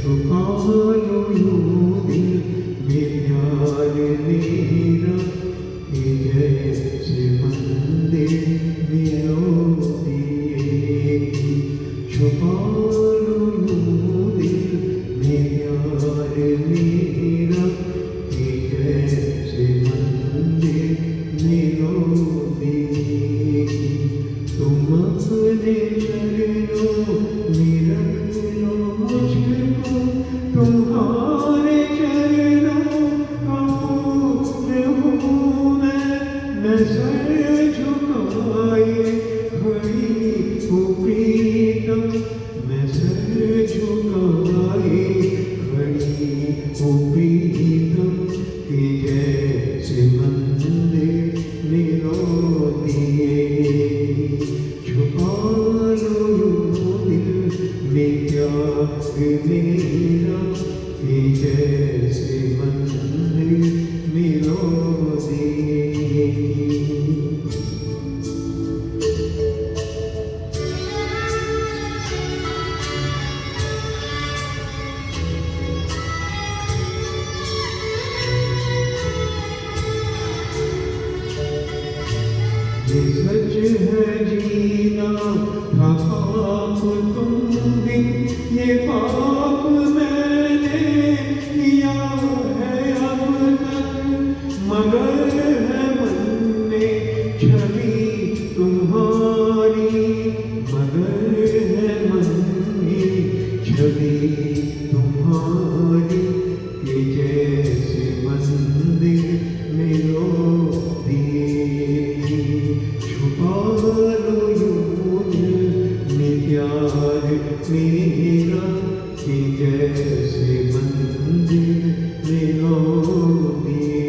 छुपा लो यूं दिल में प्यार मेरा कि जैसे मंदिर में रो दिए की। छुपा लो यूं दिल में प्यार मेरा कि जैसे मंदिर में रो दिए की। तुम अपने चरणों में रख लो मुझको, तुम्हारे चरणों का फूल हूँ मैं सर झुकाए खड़ी हूँ प्रीतम, मैं सर झुकाए खड़ी हूँ प्रीतम कि जैसे मंदिर में रो दिए। छुपा लो यूं दिल में प्यार मेरा कि जैसे मंदिर में रो दिए। ये सच है जीना था पाप तुम बिन, ये पाप मैंने किया है अब तक, मगर है मन में छवि तुम्हारी, मगर है मन में छवि तुम्हारी कि जैसे मंदिर में रो दिए। छुपा लो यूं दिल में प्यार मेरा कि जैसे मंदिर में रो दिए।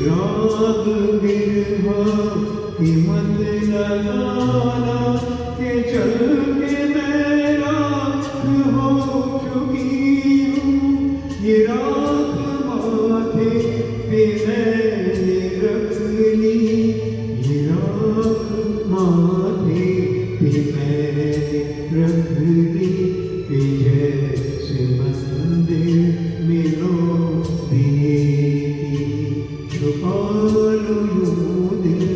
राग बिरहा की मत लगाना के चल के मैं राख हो चुकी हूँ। ये राख माथे पे मैंने रख ली, ये राख माथे पे मैंने रख ली कि जैसे मंदिर में रो दिए। छुपा लो यूं दिल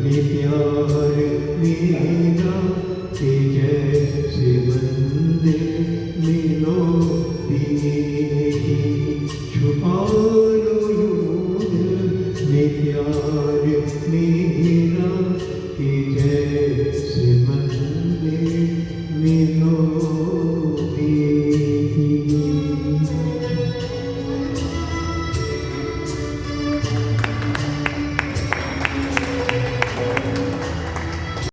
में प्यार मेरा कि जैसे मंदिर में रो दिए। छुपा लो यूं दिल में प्यार मेरा कि जैसे मंदिर में रो